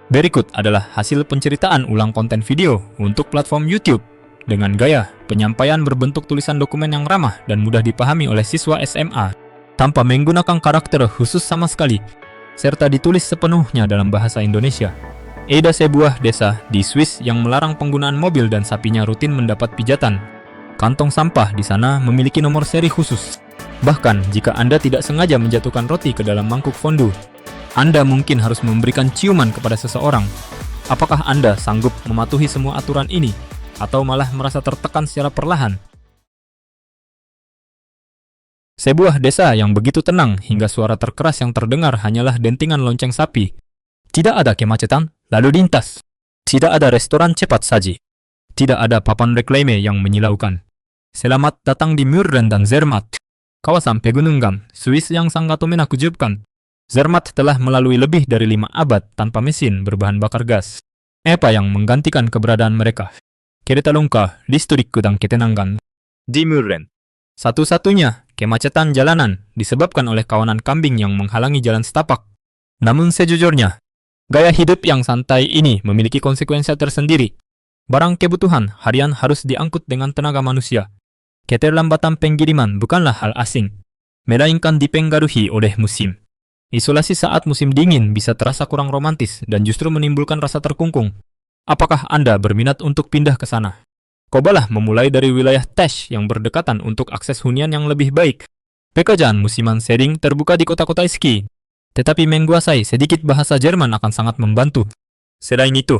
Berikut adalah hasil penceritaan ulang konten video untuk platform YouTube dengan gaya penyampaian berbentuk tulisan dokumen yang ramah dan mudah dipahami oleh siswa SMA tanpa menggunakan karakter khusus sama sekali, serta ditulis sepenuhnya dalam bahasa Indonesia. Ada sebuah desa di Swiss yang melarang penggunaan mobil dan sapinya rutin mendapat pijatan. Kantong sampah di sana memiliki nomor seri khusus. Bahkan jika Anda tidak sengaja menjatuhkan roti ke dalam mangkuk fondue, Anda mungkin harus memberikan ciuman kepada seseorang. Apakah Anda sanggup mematuhi semua aturan ini, atau malah merasa tertekan secara perlahan? Sebuah desa yang begitu tenang hingga suara terkeras yang terdengar hanyalah dentingan lonceng sapi. Tidak ada kemacetan, lalu lintas. Tidak ada restoran cepat saji. Tidak ada papan reklame yang menyilaukan. Selamat datang di Murren dan Zermatt, kawasan pegunungan Swiss yang sangat menakjubkan. Zermatt telah melalui lebih dari 5 abad tanpa mesin berbahan bakar gas. Apa yang menggantikan keberadaan mereka? Kereta longka, listrik dan ketenangan. Di Murren, satu-satunya kemacetan jalanan disebabkan oleh kawanan kambing yang menghalangi jalan setapak. Namun sejujurnya, gaya hidup yang santai ini memiliki konsekuensi tersendiri. Barang kebutuhan harian harus diangkut dengan tenaga manusia. Keterlambatan pengiriman bukanlah hal asing, melainkan dipengaruhi oleh musim. Isolasi saat musim dingin bisa terasa kurang romantis dan justru menimbulkan rasa terkungkung. Apakah Anda berminat untuk pindah ke sana? Cobalah memulai dari wilayah Tesch yang berdekatan untuk akses hunian yang lebih baik. Pekerjaan musiman sering terbuka di kota-kota ski, tetapi menguasai sedikit bahasa Jerman akan sangat membantu. Selain itu,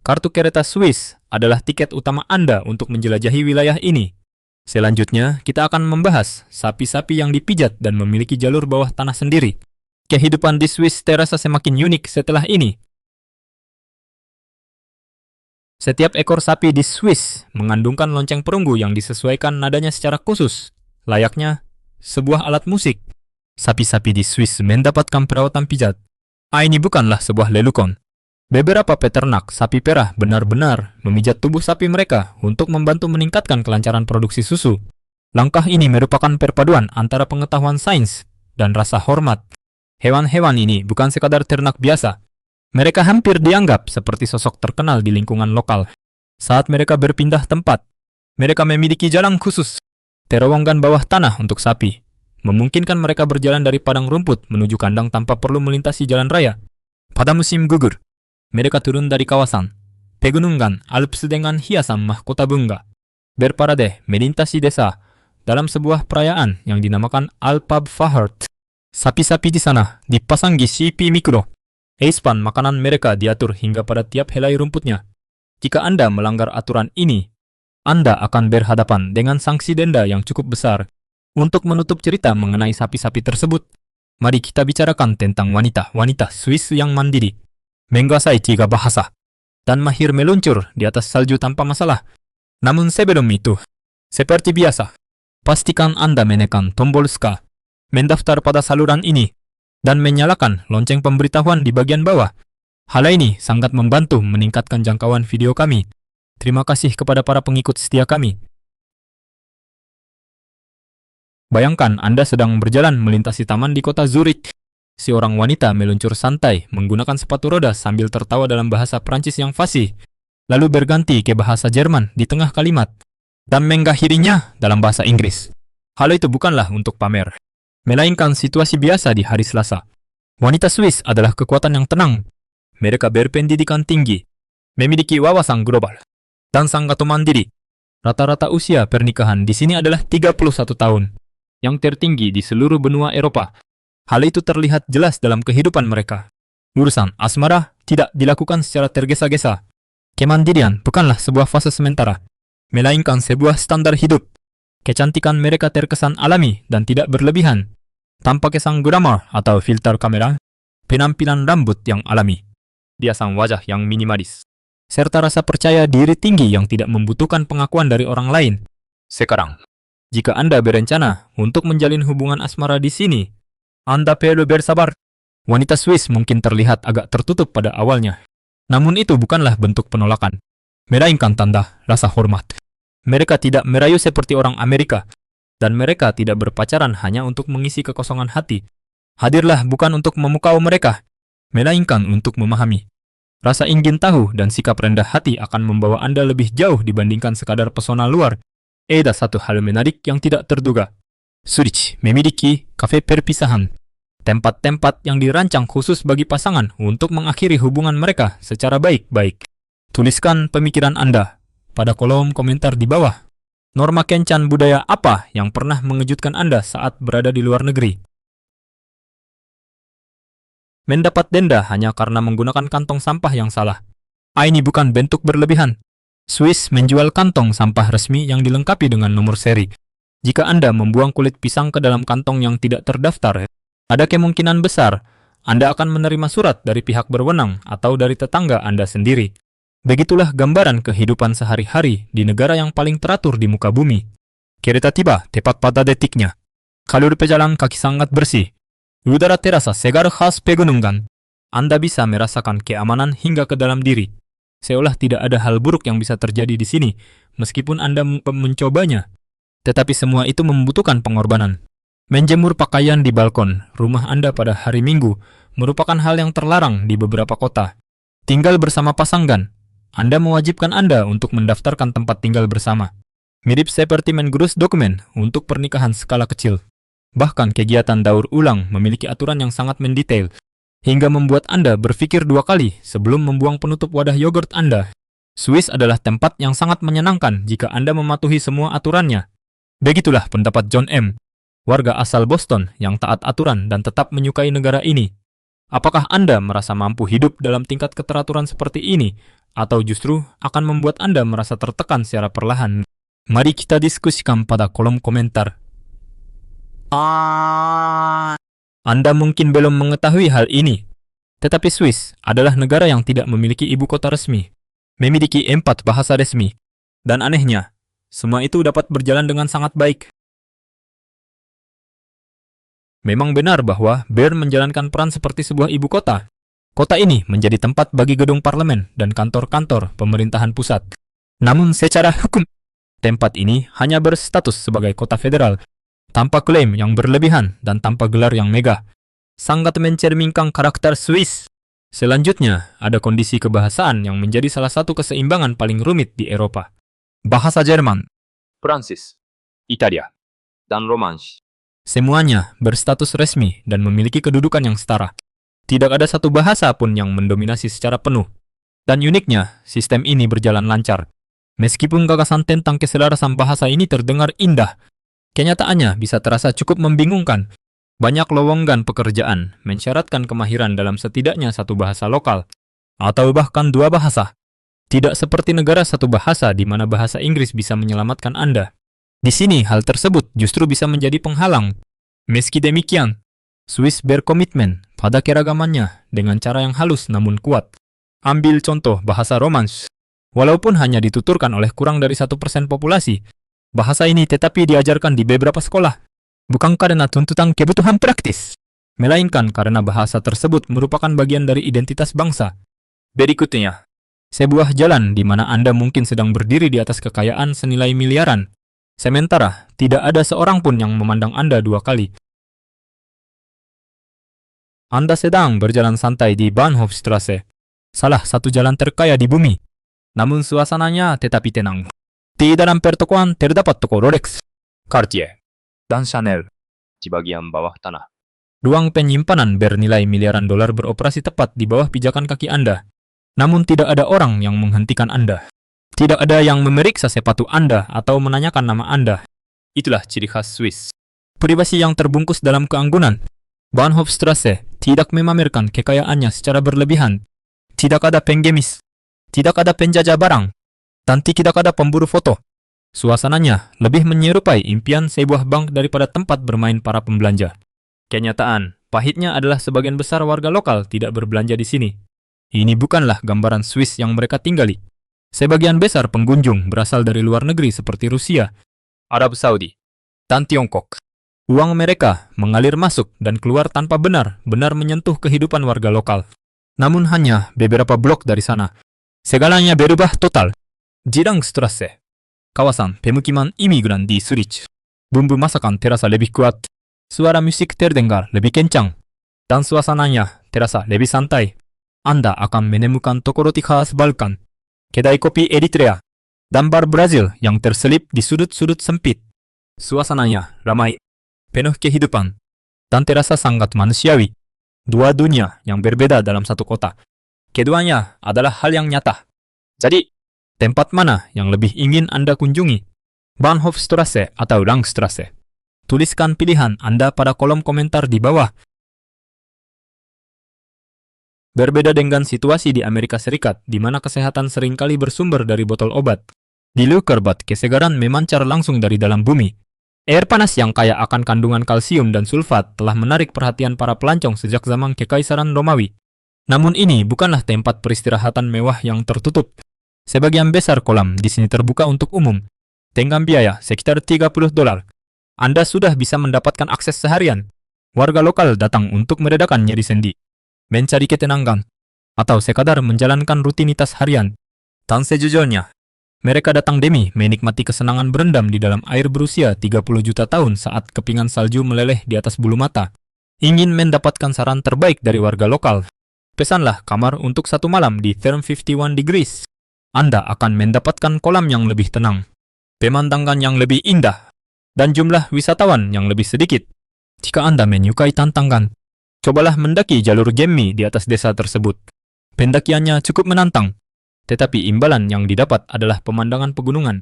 kartu kereta Swiss adalah tiket utama Anda untuk menjelajahi wilayah ini. Selanjutnya, kita akan membahas sapi-sapi yang dipijat dan memiliki jalur bawah tanah sendiri. Kehidupan di Swiss terasa semakin unik setelah ini. Setiap ekor sapi di Swiss mengandungkan lonceng perunggu yang disesuaikan nadanya secara khusus, layaknya sebuah alat musik. Sapi-sapi di Swiss mendapatkan perawatan pijat. Ini bukanlah sebuah lelukon. Beberapa peternak sapi perah benar-benar memijat tubuh sapi mereka untuk membantu meningkatkan kelancaran produksi susu. Langkah ini merupakan perpaduan antara pengetahuan sains dan rasa hormat. Hewan-hewan ini bukan sekadar ternak biasa. Mereka hampir dianggap seperti sosok terkenal di lingkungan lokal. Saat mereka berpindah tempat, mereka memiliki jalan khusus, terowongan bawah tanah untuk sapi, memungkinkan mereka berjalan dari padang rumput menuju kandang tanpa perlu melintasi jalan raya. Pada musim gugur, mereka turun dari kawasan pegunungan Alps dengan hiasan mahkota bunga, berparade melintasi desa dalam sebuah perayaan yang dinamakan Alpabfahrt. Sapi-sapi di sana dipasang CP mikro. Espan makanan mereka diatur hingga pada tiap helai rumputnya. Jika Anda melanggar aturan ini, Anda akan berhadapan dengan sanksi denda yang cukup besar. Untuk menutup cerita mengenai sapi-sapi tersebut, mari kita bicarakan tentang wanita-wanita Swiss yang mandiri, menguasai 3 bahasa, dan mahir meluncur di atas salju tanpa masalah. Namun sebelum itu, seperti biasa, pastikan Anda menekan tombol ska, mendaftar pada saluran ini, dan menyalakan lonceng pemberitahuan di bagian bawah. Hal ini sangat membantu meningkatkan jangkauan video kami. Terima kasih kepada para pengikut setia kami. Bayangkan Anda sedang berjalan melintasi taman di kota Zurich. Seorang wanita meluncur santai menggunakan sepatu roda sambil tertawa dalam bahasa Prancis yang fasih, lalu berganti ke bahasa Jerman di tengah kalimat, dan mengakhirinya dalam bahasa Inggris. Hal itu bukanlah untuk pamer, melainkan situasi biasa di hari Selasa. Wanita Swiss adalah kekuatan yang tenang. Mereka berpendidikan tinggi, memiliki wawasan global, dan sangat mandiri. Rata-rata usia pernikahan di sini adalah 31 tahun, yang tertinggi di seluruh benua Eropa. Hal itu terlihat jelas dalam kehidupan mereka. Urusan asmara tidak dilakukan secara tergesa-gesa. Kemandirian bukanlah sebuah fase sementara, melainkan sebuah standar hidup. Kecantikan mereka terkesan alami dan tidak berlebihan, tanpa kesan glamour atau filter kamera. Penampilan rambut yang alami, hiasan wajah yang minimalis, serta rasa percaya diri tinggi yang tidak membutuhkan pengakuan dari orang lain. Sekarang, jika Anda berencana untuk menjalin hubungan asmara di sini, Anda perlu bersabar. Wanita Swiss mungkin terlihat agak tertutup pada awalnya, namun itu bukanlah bentuk penolakan, melainkan tanda rasa hormat. Mereka tidak merayu seperti orang Amerika, dan mereka tidak berpacaran hanya untuk mengisi kekosongan hati. Hadirlah bukan untuk memukau mereka, melainkan untuk memahami. Rasa ingin tahu dan sikap rendah hati akan membawa Anda lebih jauh dibandingkan sekadar pesona luar. Ada satu hal menarik yang tidak terduga. Zurich memiliki kafe perpisahan. Tempat-tempat yang dirancang khusus bagi pasangan untuk mengakhiri hubungan mereka secara baik-baik. Tuliskan pemikiran Anda pada kolom komentar di bawah. Norma kencan budaya apa yang pernah mengejutkan Anda saat berada di luar negeri? Mendapat denda hanya karena menggunakan kantong sampah yang salah. Ini bukan bentuk berlebihan. Swiss menjual kantong sampah resmi yang dilengkapi dengan nomor seri. Jika Anda membuang kulit pisang ke dalam kantong yang tidak terdaftar, ada kemungkinan besar Anda akan menerima surat dari pihak berwenang atau dari tetangga Anda sendiri. Begitulah gambaran kehidupan sehari-hari di negara yang paling teratur di muka bumi. Kereta tiba tepat pada detiknya. Jalur pejalan kaki sangat bersih. Udara terasa segar khas pegunungan. Anda bisa merasakan keamanan hingga ke dalam diri. Seolah tidak ada hal buruk yang bisa terjadi di sini, meskipun Anda mencobanya. Tetapi semua itu membutuhkan pengorbanan. Menjemur pakaian di balkon rumah Anda pada hari Minggu merupakan hal yang terlarang di beberapa kota. Tinggal bersama pasangan, Anda mewajibkan Anda untuk mendaftarkan tempat tinggal bersama. Mirip seperti mengurus dokumen untuk pernikahan skala kecil. Bahkan kegiatan daur ulang memiliki aturan yang sangat mendetail, hingga membuat Anda berpikir dua kali sebelum membuang penutup wadah yogurt Anda. Swiss adalah tempat yang sangat menyenangkan jika Anda mematuhi semua aturannya. Begitulah pendapat John M., warga asal Boston yang taat aturan dan tetap menyukai negara ini. Apakah Anda merasa mampu hidup dalam tingkat keteraturan seperti ini, atau justru akan membuat Anda merasa tertekan secara perlahan? Mari kita diskusikan pada kolom komentar. Anda mungkin belum mengetahui hal ini, tetapi Swiss adalah negara yang tidak memiliki ibu kota resmi, memiliki 4 bahasa resmi, dan anehnya, semua itu dapat berjalan dengan sangat baik. Memang benar bahwa Bern menjalankan peran seperti sebuah ibu kota. Kota ini menjadi tempat bagi gedung parlemen dan kantor-kantor pemerintahan pusat. Namun secara hukum, tempat ini hanya berstatus sebagai kota federal, tanpa klaim yang berlebihan dan tanpa gelar yang megah. Sangat mencerminkan karakter Swiss. Selanjutnya, ada kondisi kebahasaan yang menjadi salah satu keseimbangan paling rumit di Eropa. Bahasa Jerman, Prancis, Italia, dan Romansh. Semuanya berstatus resmi dan memiliki kedudukan yang setara. Tidak ada satu bahasa pun yang mendominasi secara penuh. Dan uniknya, sistem ini berjalan lancar. Meskipun gagasan tentang keselarasan bahasa ini terdengar indah, kenyataannya bisa terasa cukup membingungkan. Banyak lowongan pekerjaan mensyaratkan kemahiran dalam setidaknya satu bahasa lokal, atau bahkan 2 bahasa. Tidak seperti negara satu bahasa di mana bahasa Inggris bisa menyelamatkan Anda. Di sini hal tersebut justru bisa menjadi penghalang. Meski demikian, Swiss berkomitmen pada keragamannya dengan cara yang halus namun kuat. Ambil contoh bahasa Romansh. Walaupun hanya dituturkan oleh kurang dari 1% populasi, bahasa ini tetapi diajarkan di beberapa sekolah. Bukan karena tuntutan kebutuhan praktis, melainkan karena bahasa tersebut merupakan bagian dari identitas bangsa. Berikutnya, sebuah jalan di mana Anda mungkin sedang berdiri di atas kekayaan senilai miliaran, sementara tidak ada seorang pun yang memandang Anda 2 kali. Anda sedang berjalan santai di Bahnhofstrasse, salah satu jalan terkaya di bumi. Namun suasananya tetapi tenang. Di dalam pertokoan terdapat toko Rolex, Cartier, dan Chanel di bagian bawah tanah. Ruang penyimpanan bernilai miliaran dolar beroperasi tepat di bawah pijakan kaki Anda. Namun tidak ada orang yang menghentikan Anda. Tidak ada yang memeriksa sepatu Anda atau menanyakan nama Anda. Itulah ciri khas Swiss. Privasi yang terbungkus dalam keanggunan. Bahnhofstrasse tidak memamerkan kekayaannya secara berlebihan. Tidak ada penggemis. Tidak ada penjajah barang. Dan tidak ada pemburu foto. Suasananya lebih menyerupai impian sebuah bank daripada tempat bermain para pembelanja. Kenyataan, pahitnya adalah sebagian besar warga lokal tidak berbelanja di sini. Ini bukanlah gambaran Swiss yang mereka tinggali. Sebagian besar pengunjung berasal dari luar negeri seperti Rusia, Arab Saudi, dan Tiongkok. Uang mereka mengalir masuk dan keluar tanpa benar-benar menyentuh kehidupan warga lokal. Namun hanya beberapa blok dari sana, segalanya berubah total. Jirangstrasse, kawasan pemukiman imigran di Zurich. Bumbu masakan terasa lebih kuat. Suara musik terdengar lebih kencang. Dan suasananya terasa lebih santai. Anda akan menemukan toko roti khas Balkan, kedai kopi Eritrea, dan bar Brazil yang terselip di sudut-sudut sempit. Suasananya ramai, penuh kehidupan, dan terasa sangat manusiawi. Dua dunia yang berbeda dalam satu kota. Keduanya adalah hal yang nyata. Jadi, tempat mana yang lebih ingin Anda kunjungi? Bahnhofstrasse atau Langstrasse? Tuliskan pilihan Anda pada kolom komentar di bawah. Berbeda dengan situasi di Amerika Serikat, di mana kesehatan seringkali bersumber dari botol obat. Di Leukerbad, kesegaran memancar langsung dari dalam bumi. Air panas yang kaya akan kandungan kalsium dan sulfat telah menarik perhatian para pelancong sejak zaman Kekaisaran Romawi. Namun ini bukanlah tempat peristirahatan mewah yang tertutup. Sebagian besar kolam di sini terbuka untuk umum. Dengan biaya sekitar $30, Anda sudah bisa mendapatkan akses seharian. Warga lokal datang untuk meredakan nyeri sendi, mencari ketenangan, atau sekadar menjalankan rutinitas harian. Dan sejujurnya, mereka datang demi menikmati kesenangan berendam di dalam air berusia 30 juta tahun saat kepingan salju meleleh di atas bulu mata. Ingin mendapatkan saran terbaik dari warga lokal? Pesanlah kamar untuk 1 malam di Therm 51 Degrees. Anda akan mendapatkan kolam yang lebih tenang, pemandangan yang lebih indah, dan jumlah wisatawan yang lebih sedikit. Jika Anda menyukai tantangan, cobalah mendaki jalur Gemmi di atas desa tersebut. Pendakiannya cukup menantang, tetapi imbalan yang didapat adalah pemandangan pegunungan,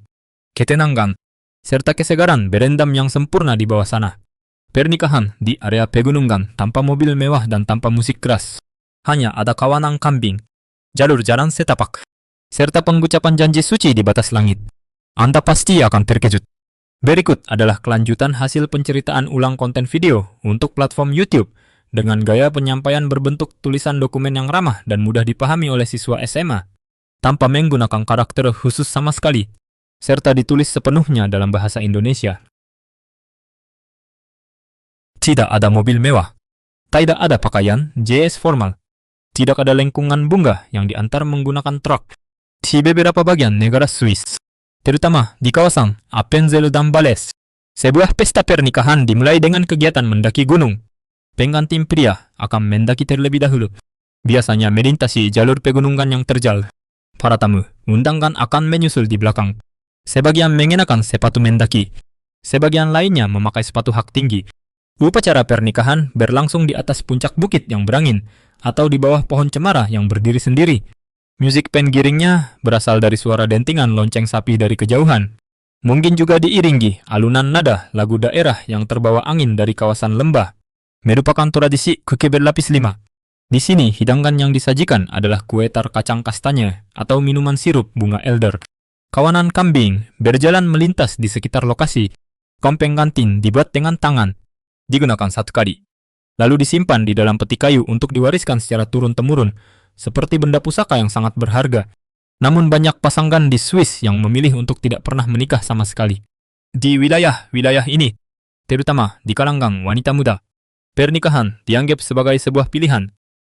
ketenangan, serta kesegaran berendam yang sempurna di bawah sana. Pernikahan di area pegunungan tanpa mobil mewah dan tanpa musik keras. Hanya ada kawanan kambing, jalur jalan setapak, serta pengucapan janji suci di batas langit. Anda pasti akan terkejut. Berikut adalah kelanjutan hasil penceritaan ulang konten video untuk platform YouTube dengan gaya penyampaian berbentuk tulisan dokumen yang ramah dan mudah dipahami oleh siswa SMA, tanpa menggunakan karakter khusus sama sekali, serta ditulis sepenuhnya dalam bahasa Indonesia. Tidak ada mobil mewah, tidak ada pakaian JS formal, tidak ada lengkungan bunga yang diantar menggunakan truk. Di beberapa bagian negara Swiss, terutama di kawasan Appenzell dan Valais, sebuah pesta pernikahan dimulai dengan kegiatan mendaki gunung. Pengantin pria akan mendaki terlebih dahulu, biasanya melintasi jalur pegunungan yang terjal. Para tamu undangan akan menyusul di belakang. Sebagian mengenakan sepatu mendaki, sebagian lainnya memakai sepatu hak tinggi. Upacara pernikahan berlangsung di atas puncak bukit yang berangin atau di bawah pohon cemara yang berdiri sendiri. Musik penggiringnya berasal dari suara dentingan lonceng sapi dari kejauhan. Mungkin juga diiringi alunan nada lagu daerah yang terbawa angin dari kawasan lembah. Merupakan tradisi kue berlapis 5. Di sini, hidangan yang disajikan adalah kue tar kacang kastanya atau minuman sirup bunga elder. Kawanan kambing berjalan melintas di sekitar lokasi. Kompeng kantin dibuat dengan tangan, digunakan 1 kali, lalu disimpan di dalam peti kayu untuk diwariskan secara turun-temurun, seperti benda pusaka yang sangat berharga. Namun banyak pasangan di Swiss yang memilih untuk tidak pernah menikah sama sekali. Di wilayah-wilayah ini, terutama di kalangan wanita muda, pernikahan dianggap sebagai sebuah pilihan,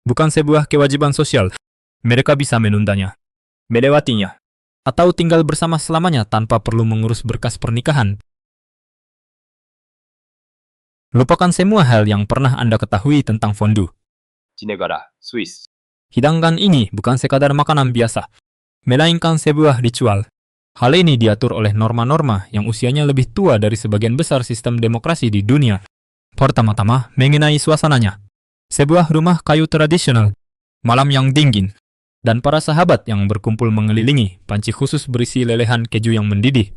bukan sebuah kewajiban sosial. Mereka bisa menundanya, melewatinya, atau tinggal bersama selamanya tanpa perlu mengurus berkas pernikahan. Lupakan semua hal yang pernah Anda ketahui tentang fondue. Di negara Swiss, hidangan ini bukan sekadar makanan biasa, melainkan sebuah ritual. Hal ini diatur oleh norma-norma yang usianya lebih tua dari sebagian besar sistem demokrasi di dunia. Pertama-tama mengenai suasananya. Sebuah rumah kayu tradisional, malam yang dingin, dan para sahabat yang berkumpul mengelilingi panci khusus berisi lelehan keju yang mendidih.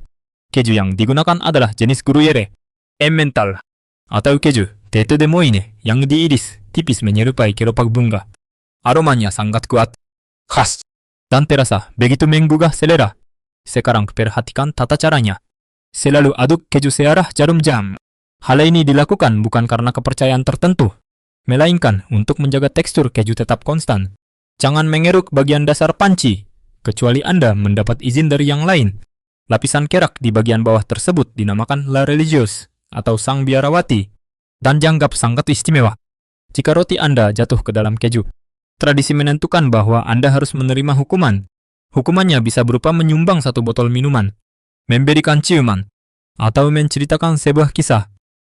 Keju yang digunakan adalah jenis Gruyere, Emmental, atau keju Tete de Moine yang diiris tipis menyerupai kelopak bunga. Aromanya sangat kuat, khas, dan terasa begitu menggugah selera. Sekarang perhatikan tata caranya. Selalu aduk keju searah jarum jam. Hal ini dilakukan bukan karena kepercayaan tertentu, melainkan untuk menjaga tekstur keju tetap konstan. Jangan mengeruk bagian dasar panci, kecuali Anda mendapat izin dari yang lain. Lapisan kerak di bagian bawah tersebut dinamakan La Religieuse atau Sang Biarawati, dan dianggap sangat istimewa. Jika roti Anda jatuh ke dalam keju, tradisi menentukan bahwa Anda harus menerima hukuman. Hukumannya bisa berupa menyumbang 1 botol minuman, memberikan ciuman, atau menceritakan sebuah kisah.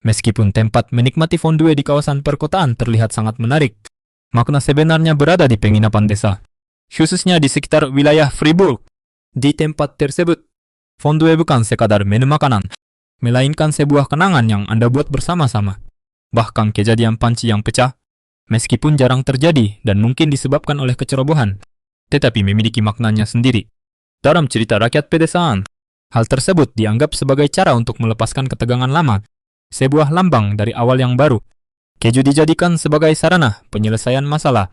Meskipun tempat menikmati fondue di kawasan perkotaan terlihat sangat menarik, Makna sebenarnya berada di penginapan desa, khususnya di sekitar wilayah Fribourg. Di tempat tersebut, fondue bukan sekadar menu makanan, melainkan sebuah kenangan yang Anda buat bersama-sama. Bahkan kejadian panci yang pecah, meskipun jarang terjadi dan mungkin disebabkan oleh kecerobohan, tetapi memiliki maknanya sendiri. Dalam cerita rakyat pedesaan, hal tersebut dianggap sebagai cara untuk melepaskan ketegangan lama, sebuah lambang dari awal yang baru. Keju dijadikan sebagai sarana penyelesaian masalah.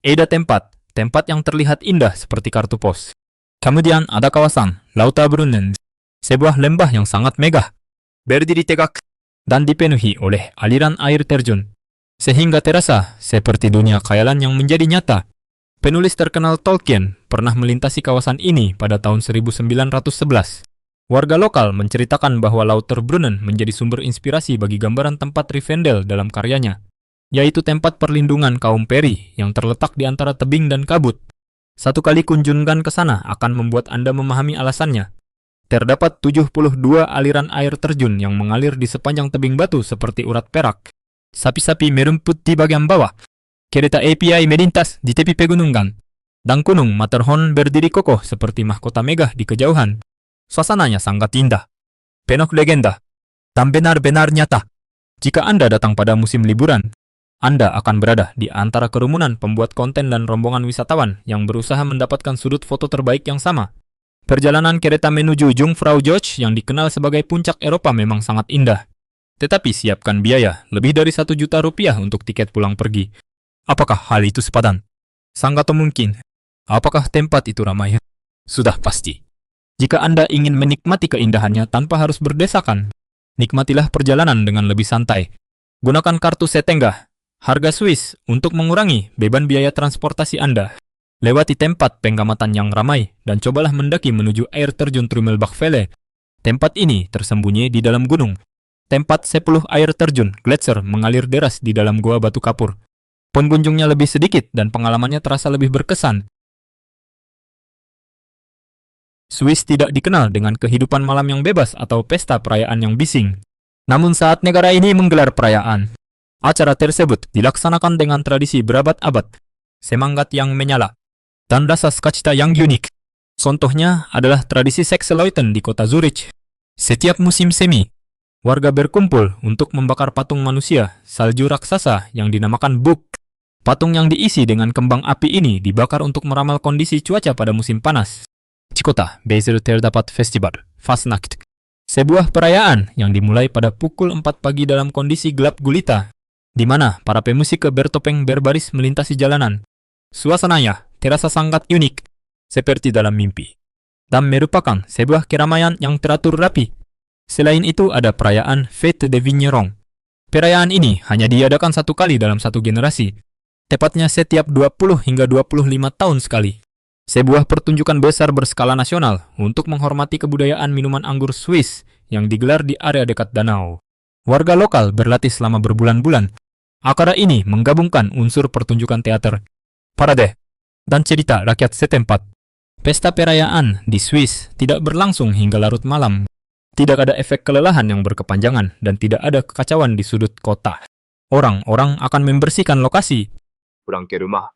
Ada tempat yang terlihat indah seperti kartu pos. Kemudian ada kawasan Lauterbrunnen, sebuah lembah yang sangat megah, berdiri tegak, dan dipenuhi oleh aliran air terjun, sehingga terasa seperti dunia khayalan yang menjadi nyata. Penulis terkenal Tolkien pernah melintasi kawasan ini pada tahun 1911. Warga lokal menceritakan bahwa Lauterbrunnen menjadi sumber inspirasi bagi gambaran tempat Rivendell dalam karyanya, yaitu tempat perlindungan kaum peri yang terletak di antara tebing dan kabut. Satu kali kunjungan ke sana akan membuat Anda memahami alasannya. Terdapat 72 aliran air terjun yang mengalir di sepanjang tebing batu seperti urat perak. Sapi-sapi merumput di bagian bawah. Kereta API melintas di tepi pegunungan. Dan gunung Matterhorn berdiri kokoh seperti mahkota megah di kejauhan. Suasananya sangat indah, penuh legenda, dan benar-benar nyata. Jika Anda datang pada musim liburan, Anda akan berada di antara kerumunan pembuat konten dan rombongan wisatawan yang berusaha mendapatkan sudut foto terbaik yang sama. Perjalanan kereta menuju Jungfrau Joch yang dikenal sebagai puncak Eropa memang sangat indah. Tetapi siapkan biaya lebih dari 1 juta rupiah untuk tiket pulang pergi. Apakah hal itu sepadan? Sangat mungkin. Apakah tempat itu ramai? Sudah pasti. Jika Anda ingin menikmati keindahannya tanpa harus berdesakan, nikmatilah perjalanan dengan lebih santai. Gunakan kartu setenggah, harga Swiss untuk mengurangi beban biaya transportasi Anda. Lewati tempat pengamatan yang ramai dan cobalah mendaki menuju air terjun Trummelbachfälle. Tempat ini tersembunyi di dalam gunung. Tempat 10 air terjun Gletscher mengalir deras di dalam gua batu kapur. Pengunjungnya lebih sedikit dan pengalamannya terasa lebih berkesan. Swiss tidak dikenal dengan kehidupan malam yang bebas atau pesta perayaan yang bising. Namun saat negara ini menggelar perayaan, acara tersebut dilaksanakan dengan tradisi berabad-abad, semangat yang menyala, dan rasa sukacita yang unik. Contohnya adalah tradisi Sechsleuten di kota Zurich. Setiap musim semi, warga berkumpul untuk membakar patung manusia salju raksasa yang dinamakan Bug. Patung yang diisi dengan kembang api ini dibakar untuk meramal kondisi cuaca pada musim panas. Di kota Basel terdapat festival Fastnacht, sebuah perayaan yang dimulai pada pukul 4 pagi dalam kondisi gelap gulita, di mana para pemusik bertopeng berbaris melintasi jalanan. Suasananya terasa sangat unik, seperti dalam mimpi, dan merupakan sebuah keramaian yang teratur rapi. Selain itu ada perayaan Fête de Vigneron. Perayaan ini hanya diadakan 1 kali dalam 1 generasi, tepatnya setiap 20 hingga 25 tahun sekali. Sebuah pertunjukan besar berskala nasional untuk menghormati kebudayaan minuman anggur Swiss yang digelar di area dekat danau. Warga lokal berlatih selama berbulan-bulan. Acara ini menggabungkan unsur pertunjukan teater, parade, dan cerita rakyat setempat. Pesta perayaan di Swiss tidak berlangsung hingga larut malam. Tidak ada efek kelelahan yang berkepanjangan dan tidak ada kekacauan di sudut kota. Orang-orang akan membersihkan lokasi pulang ke rumah,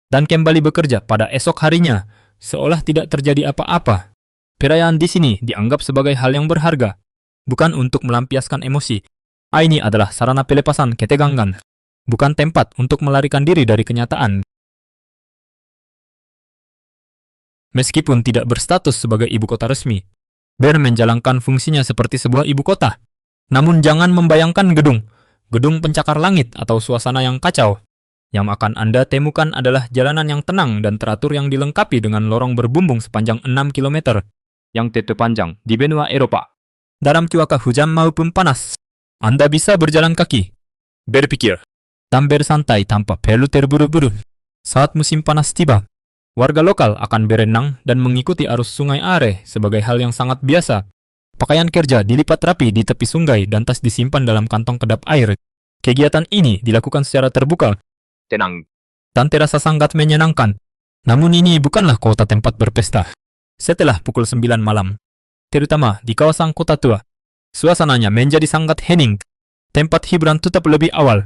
dan kembali bekerja pada esok harinya, seolah tidak terjadi apa-apa. Perayaan di sini dianggap sebagai hal yang berharga, bukan untuk melampiaskan emosi. Ini adalah sarana pelepasan ketegangan, bukan tempat untuk melarikan diri dari kenyataan. Meskipun tidak berstatus sebagai ibu kota resmi, Bern menjalankan fungsinya seperti sebuah ibu kota. Namun jangan membayangkan gedung pencakar langit atau suasana yang kacau. Yang akan Anda temukan adalah jalanan yang tenang dan teratur yang dilengkapi dengan lorong berbumbung sepanjang 6 km yang terpanjang di benua Eropa. Dalam cuaca hujan maupun panas, Anda bisa berjalan kaki, berpikir, dan bersantai tanpa perlu terburu-buru. Saat musim panas tiba, warga lokal akan berenang dan mengikuti arus sungai Are sebagai hal yang sangat biasa. Pakaian kerja dilipat rapi di tepi sungai dan tas disimpan dalam kantong kedap air. Kegiatan ini dilakukan secara terbuka tenang, dan terasa sangat menyenangkan. Namun ini bukanlah kota tempat berpesta. Setelah pukul 9 malam, terutama di kawasan kota tua, suasananya menjadi sangat hening. Tempat hiburan tutup lebih awal,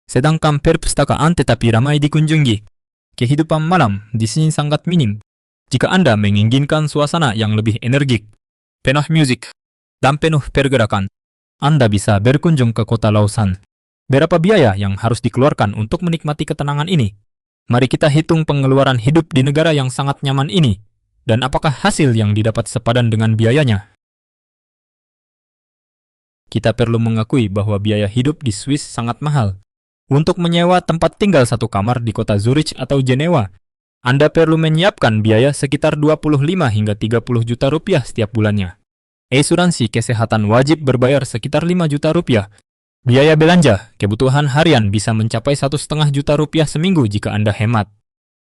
Sedangkan perpustakaan tetapi ramai dikunjungi. Kehidupan malam di sini sangat minim. Jika Anda menginginkan suasana yang lebih energik, penuh musik, dan penuh pergerakan, Anda bisa berkunjung ke kota Lausanne. Berapa biaya yang harus dikeluarkan untuk menikmati ketenangan ini? Mari kita hitung pengeluaran hidup di negara yang sangat nyaman ini, dan apakah hasil yang didapat sepadan dengan biayanya? Kita perlu mengakui bahwa biaya hidup di Swiss sangat mahal. Untuk menyewa tempat tinggal satu kamar di kota Zurich atau Jenewa, Anda perlu menyiapkan biaya sekitar 25 hingga 30 juta rupiah setiap bulannya. Asuransi kesehatan wajib berbayar sekitar 5 juta rupiah. Biaya belanja, kebutuhan harian bisa mencapai 1,5 juta rupiah seminggu jika Anda hemat.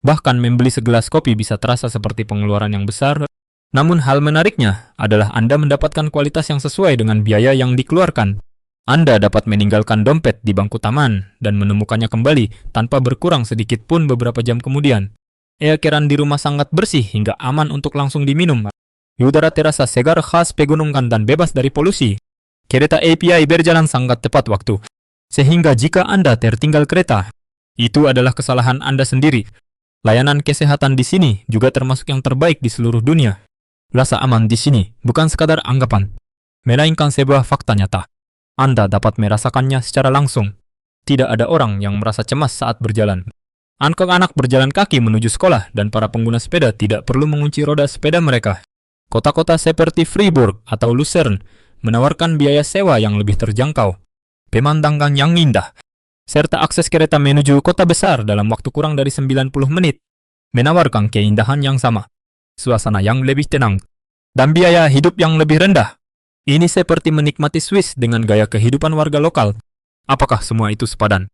Bahkan membeli segelas kopi bisa terasa seperti pengeluaran yang besar. Namun hal menariknya adalah Anda mendapatkan kualitas yang sesuai dengan biaya yang dikeluarkan. Anda dapat meninggalkan dompet di bangku taman dan menemukannya kembali tanpa berkurang sedikit pun beberapa jam kemudian. Keran di rumah sangat bersih hingga aman untuk langsung diminum. Udara terasa segar khas pegunungan dan bebas dari polusi. Kereta API berjalan sangat tepat waktu. Sehingga jika Anda tertinggal kereta, itu adalah kesalahan Anda sendiri. Layanan kesehatan di sini juga termasuk yang terbaik di seluruh dunia. Rasa aman di sini bukan sekadar anggapan, melainkan sebuah fakta nyata. Anda dapat merasakannya secara langsung. Tidak ada orang yang merasa cemas saat berjalan. Anak-anak berjalan kaki menuju sekolah dan para pengguna sepeda tidak perlu mengunci roda sepeda mereka. Kota-kota seperti Fribourg atau Lucerne menawarkan biaya sewa yang lebih terjangkau, pemandangan yang indah, serta akses kereta menuju kota besar dalam waktu kurang dari 90 menit, menawarkan keindahan yang sama, suasana yang lebih tenang, dan biaya hidup yang lebih rendah. Ini seperti menikmati Swiss dengan gaya kehidupan warga lokal. Apakah semua itu sepadan?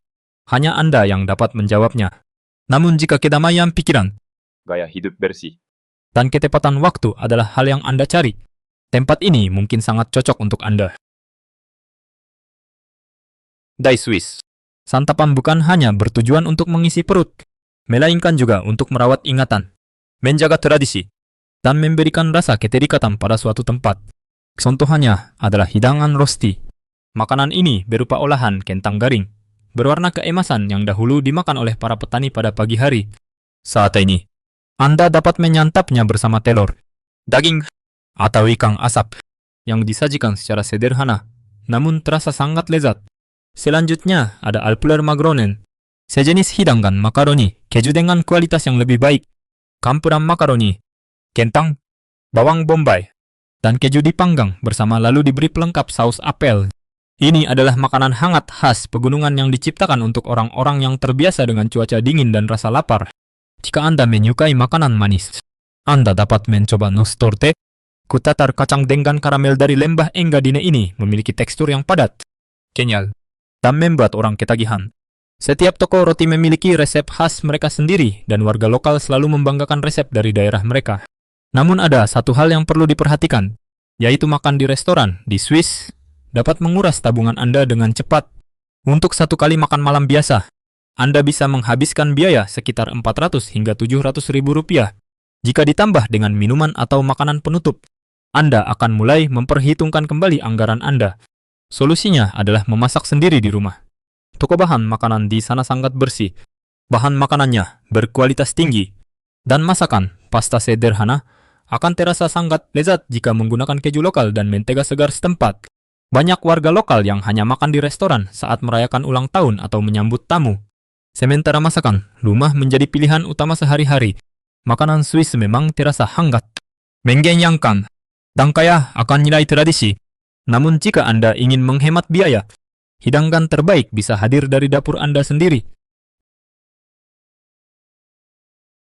Hanya Anda yang dapat menjawabnya. Namun jika kedamaian pikiran, gaya hidup bersih, dan ketepatan waktu adalah hal yang Anda cari, tempat ini mungkin sangat cocok untuk Anda. Die Swiss. Santapan bukan hanya bertujuan untuk mengisi perut, melainkan juga untuk merawat ingatan, menjaga tradisi, dan memberikan rasa keterikatan pada suatu tempat. Contohnya adalah hidangan rosti. Makanan ini berupa olahan kentang garing, berwarna keemasan yang dahulu dimakan oleh para petani pada pagi hari. Saat ini, Anda dapat menyantapnya bersama telur, daging, atau ikan asap, yang disajikan secara sederhana, namun terasa sangat lezat. Selanjutnya ada Alpuler Magronen, sejenis hidangan makaroni keju dengan kualitas yang lebih baik. Campuran makaroni, kentang, bawang bombay, dan keju dipanggang bersama lalu diberi pelengkap saus apel. Ini adalah makanan hangat khas pegunungan yang diciptakan untuk orang-orang yang terbiasa dengan cuaca dingin dan rasa lapar. Jika Anda menyukai makanan manis, Anda dapat mencoba Nostorte. Kutatar kacang dengan karamel dari lembah Engadine ini memiliki tekstur yang padat, kenyal, dan membuat orang ketagihan. Setiap toko roti memiliki resep khas mereka sendiri dan warga lokal selalu membanggakan resep dari daerah mereka. Namun ada satu hal yang perlu diperhatikan, yaitu makan di restoran di Swiss dapat menguras tabungan Anda dengan cepat. Untuk satu kali makan malam biasa, Anda bisa menghabiskan biaya sekitar 400 hingga 700 ribu rupiah. Jika ditambah dengan minuman atau makanan penutup, Anda akan mulai memperhitungkan kembali anggaran Anda. Solusinya adalah memasak sendiri di rumah. Toko bahan makanan di sana sangat bersih. Bahan makanannya berkualitas tinggi. Dan masakan pasta sederhana akan terasa sangat lezat jika menggunakan keju lokal dan mentega segar setempat. Banyak warga lokal yang hanya makan di restoran saat merayakan ulang tahun atau menyambut tamu. Sementara masakan rumah menjadi pilihan utama sehari-hari. Makanan Swiss memang terasa hangat, mengenyangkan, dan kaya akan nilai tradisi. Namun jika Anda ingin menghemat biaya, hidangan terbaik bisa hadir dari dapur Anda sendiri.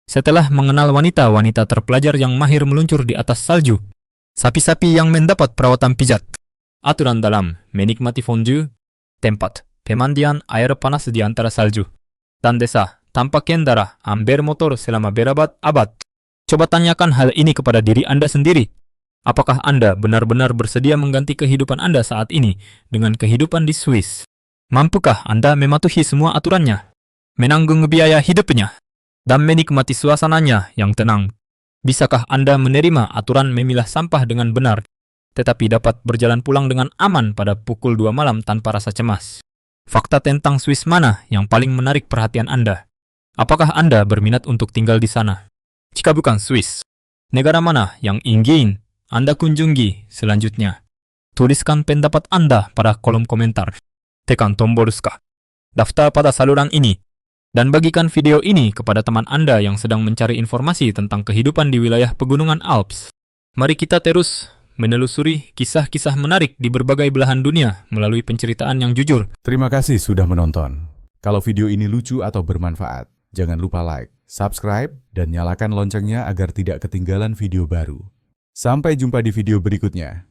Setelah mengenal wanita-wanita terpelajar yang mahir meluncur di atas salju, sapi-sapi yang mendapat perawatan pijat, aturan dalam menikmati fondue, tempat pemandian air panas di antara salju, dan desa tanpa kendara amber motor selama berabad-abad. Coba tanyakan hal ini kepada diri Anda sendiri. Apakah Anda benar-benar bersedia mengganti kehidupan Anda saat ini dengan kehidupan di Swiss? Mampukah Anda mematuhi semua aturannya, menanggung biaya hidupnya, dan menikmati suasananya yang tenang? Bisakah Anda menerima aturan memilah sampah dengan benar, tetapi dapat berjalan pulang dengan aman pada pukul 2 malam tanpa rasa cemas? Fakta tentang Swiss mana yang paling menarik perhatian Anda? Apakah Anda berminat untuk tinggal di sana? Jika bukan Swiss, negara mana yang ingin Anda kunjungi selanjutnya? Tuliskan pendapat Anda pada kolom komentar. Tekan tombol suka, daftar pada saluran ini, dan bagikan video ini kepada teman Anda yang sedang mencari informasi tentang kehidupan di wilayah pegunungan Alps. Mari kita terus menelusuri kisah-kisah menarik di berbagai belahan dunia melalui penceritaan yang jujur. Terima kasih sudah menonton. Kalau video ini lucu atau bermanfaat, jangan lupa like, subscribe, dan nyalakan loncengnya agar tidak ketinggalan video baru. Sampai jumpa di video berikutnya.